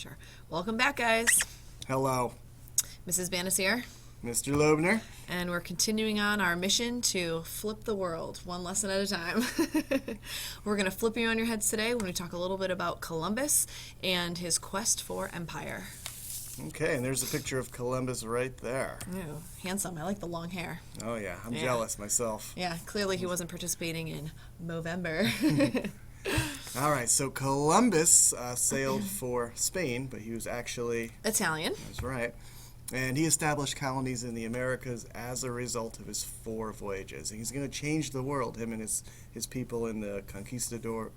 Sure. Welcome back, guys. Hello, Mrs. Banis here, Mr. Loebner. and we're continuing on our mission to flip the world, one lesson at a time. We're going to flip you on your heads today when we talk a little bit about Columbus and his quest for empire. Okay, and there's a picture of Columbus right there. Ooh, handsome. I like the long hair. Oh yeah, I'm Yeah. jealous myself. Yeah, clearly he wasn't participating in Movember. All right, so Columbus sailed for Spain, but he was actually, Italian. that's right, and he established colonies in the Americas as a result of his 4 voyages. And he's going to change the world, him and his people and the conquistadors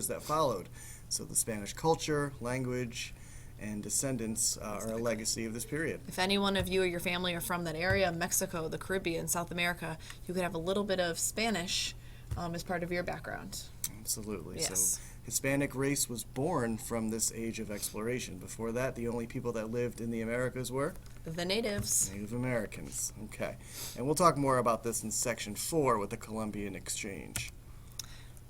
that followed. So the Spanish culture, language, and descendants are a legacy of this period. If any one of you or your family are from that area, Mexico, the Caribbean, South America, you could have a little bit of Spanish as part of your background. Absolutely. Yes. So Hispanic race was born from this age of exploration. Before that, the only people that lived in the Americas were The natives. Native Americans. Okay. And we'll talk more about this in section 4 with the Columbian Exchange.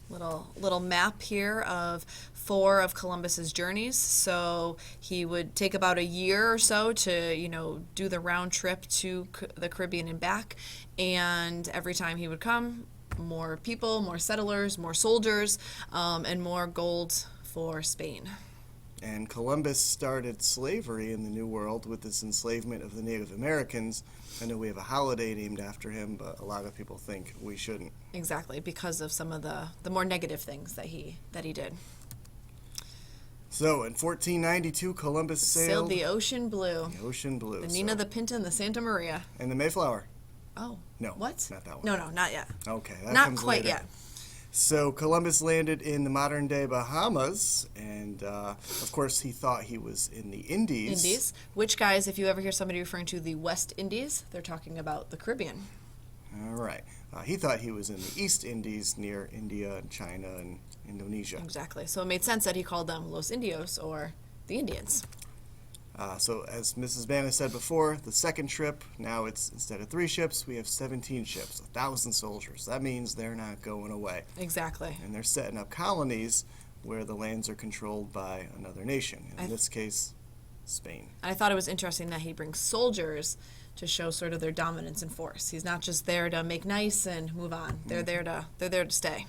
Little map here of 4 of Columbus's journeys. So he would take about a year or so to, do the round trip to the Caribbean and back. And every time he would come, more people, more settlers, more soldiers, and more gold for Spain. And Columbus started slavery in the New World with this enslavement of the Native Americans. I know we have a holiday named after him, but a lot of people think we shouldn't. Exactly, because of some of the more negative things that he did. So in 1492, Columbus sailed the Ocean Blue. the Ocean Blue. The Nina, the Pinta, and the Santa Maria. And the Mayflower. Oh. No. What? Not that one. No, not yet. Okay. That Not comes quite later. yet. So Columbus landed in the modern-day Bahamas, and of course he thought he was in the Indies. Which, guys, if you ever hear somebody referring to the West Indies, they're talking about the Caribbean. All right. He thought he was in the East Indies near India and China and Indonesia. Exactly. So it made sense that he called them Los Indios, or the Indians. So as Mrs. Banna said before, the second trip, now it's instead of 3 ships, we have 17 ships, 1,000 soldiers. That means they're not going away. Exactly. And they're setting up colonies where the lands are controlled by another nation, in this case, Spain. And I thought it was interesting that he brings soldiers to show sort of their dominance and force. He's not just there to make nice and move on. They're there to stay.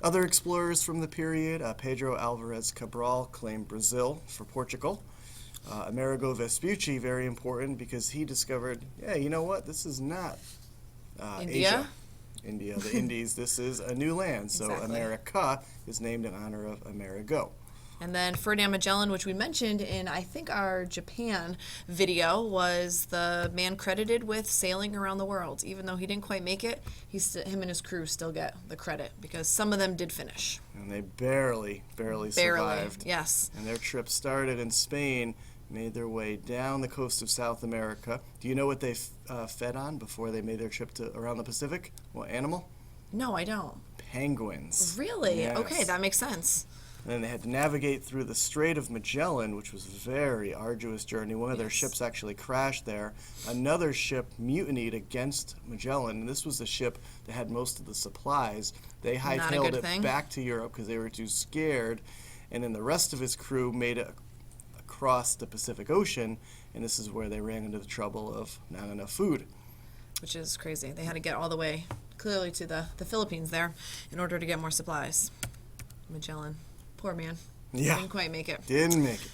Other explorers from the period, Pedro Alvarez Cabral claimed Brazil for Portugal. Amerigo Vespucci, very important because he discovered, you know what, this is not India? India, the Indies, this is a new land. So Exactly. America is named in honor of Amerigo. And then Ferdinand Magellan, which we mentioned in, I think, our Japan video, was the man credited with sailing around the world. Even though he didn't quite make it, him and his crew still get the credit because some of them did finish. And they barely survived. Yes. And their trip started in Spain, made their way down the coast of South America. Do you know what they fed on before they made their trip around the Pacific? What animal? No, I don't. Penguins. Really? Yes. Okay, that makes sense. And then they had to navigate through the Strait of Magellan, which was a very arduous journey. One of their ships actually crashed there. Another ship mutinied against Magellan, and this was the ship that had most of the supplies. They hightailed it back to Europe because they were too scared. And then the rest of his crew made it across the Pacific Ocean, and this is where they ran into the trouble of not enough food. Which is crazy. They had to get all the way, clearly, to the Philippines there in order to get more supplies. Magellan. Poor man. Yeah. Didn't quite make it. Didn't make it.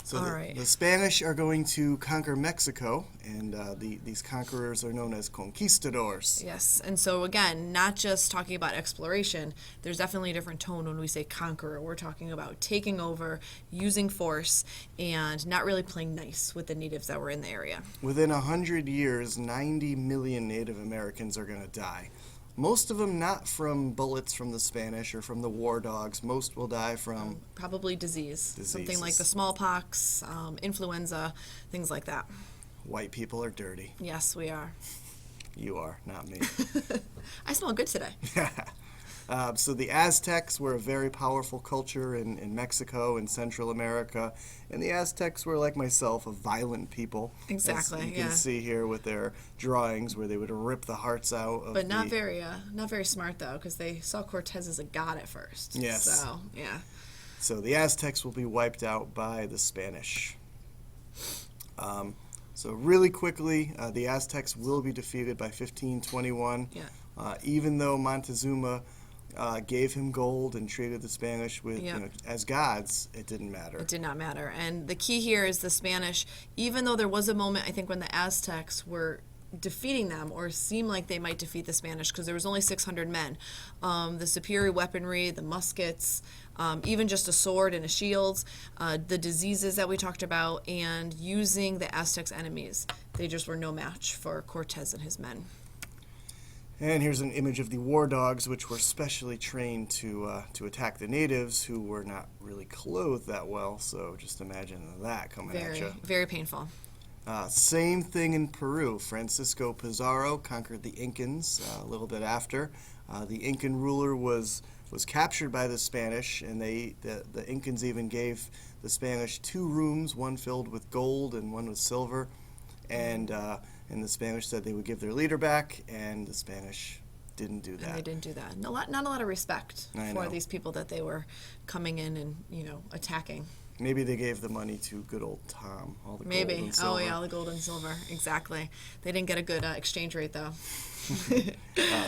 So All right. the Spanish are going to conquer Mexico, and these conquerors are known as conquistadors. Yes, and so again, not just talking about exploration, there's definitely a different tone when we say conqueror. We're talking about taking over, using force, and not really playing nice with the natives that were in the area. Within 100 years, 90 million Native Americans are going to die. Most of them not from bullets from the Spanish or from the war dogs. Most will die from Probably disease. Something like Diseases. the smallpox, influenza, things like that. white people are dirty. Yes, we are. You are, not me. I smell good today. So the Aztecs were a very powerful culture in Mexico and Central America. And the Aztecs were, like myself, a violent people. Exactly, As you can yeah. see here with their drawings where they would rip the hearts out of But not very smart though, because they saw Cortez as a god at first. Yes. So yeah. So the Aztecs will be wiped out by the Spanish. So really quickly, the Aztecs will be defeated by 1521. Yeah. Even though Montezuma gave him gold and treated the Spanish with Yep. as gods, it didn't matter. It did not matter. And the key here is the Spanish, even though there was a moment, I think, when the Aztecs were defeating them or seemed like they might defeat the Spanish because there was only 600 men. The superior weaponry, the muskets, even just a sword and a shield, the diseases that we talked about, and using the Aztecs' enemies. They just were no match for Cortez and his men. And here's an image of the war dogs, which were specially trained to attack the natives, who were not really clothed that well. So just imagine that coming at Very, you. very painful. Same thing in Peru. Francisco Pizarro conquered the Incans a little bit after. The Incan ruler was captured by the Spanish, and the Incans even gave the Spanish 2 rooms, one filled with gold and one with silver. And the Spanish said they would give their leader back, and the Spanish didn't do that. And they didn't do that. Not a lot of respect I for know. these people that they were coming in and, attacking. Maybe they gave the money to good old Tom, all the gold Maybe. and Oh, silver. yeah, the gold and silver. Exactly. They didn't get a good exchange rate, though.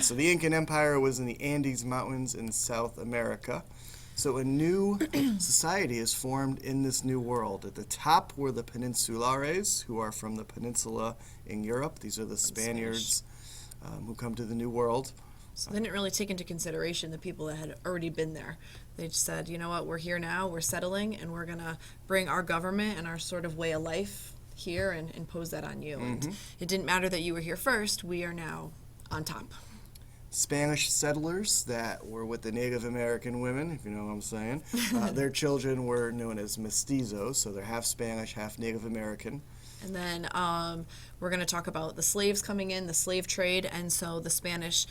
So the Incan Empire was in the Andes Mountains in South America. So a new society is formed in this new world. At the top were the Peninsulares, who are from the peninsula in Europe. These are the Spaniards who come to the new world. So they didn't really take into consideration the people that had already been there. They just said, you know what, we're here now, we're settling, and we're going to bring our government and our sort of way of life here and impose that on you. And it didn't matter that you were here first, we are now on top. Spanish settlers that were with the Native American women, if you know what I'm saying, their children were known as mestizos, so they're half Spanish, half Native American. And then we're going to talk about the slaves coming in, the slave trade, and so the Spanish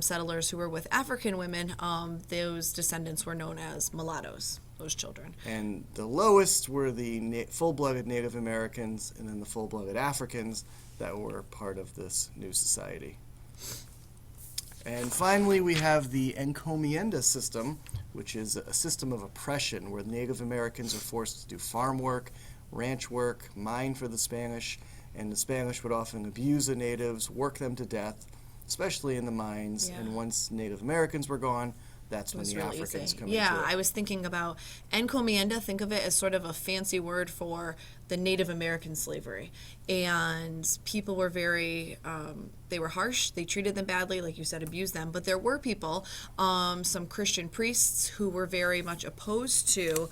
settlers who were with African women, those descendants were known as mulattoes, those children. And the lowest were the full-blooded Native Americans, and then the full-blooded Africans that were part of this new society. And finally, we have the encomienda system, which is a system of oppression where Native Americans are forced to do farm work, ranch work, mine for the Spanish, and the Spanish would often abuse the natives, work them to death, especially in the mines. Yeah. And once Native Americans were gone, that's when was the really Africans easy. come Yeah, into it. I was thinking about encomienda. Think of it as sort of a fancy word for the Native American slavery. And people were very, they were harsh. They treated them badly, like you said, abused them. But there were people, some Christian priests, who were very much opposed to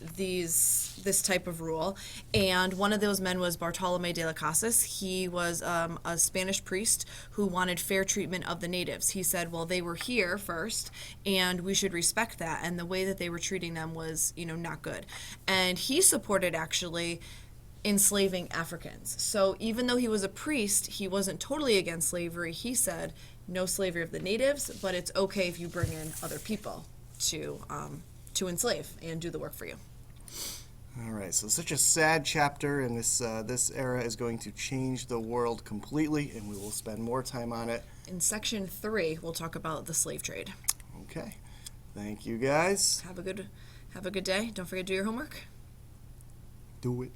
this type of rule, and one of those men was Bartolome de las Casas. He was a Spanish priest who wanted fair treatment of the natives. He said, well, they were here first, and we should respect that, and the way that they were treating them was, not good. And he supported actually enslaving Africans. So even though he was a priest, he wasn't totally against slavery. He said, no slavery of the natives, but it's okay if you bring in other people to enslave and do the work for you. All right, so such a sad chapter, and this era is going to change the world completely, and we will spend more time on it. In section 3, we'll talk about the slave trade. Okay, thank you guys. Have a good day. Don't forget to do your homework. Do it.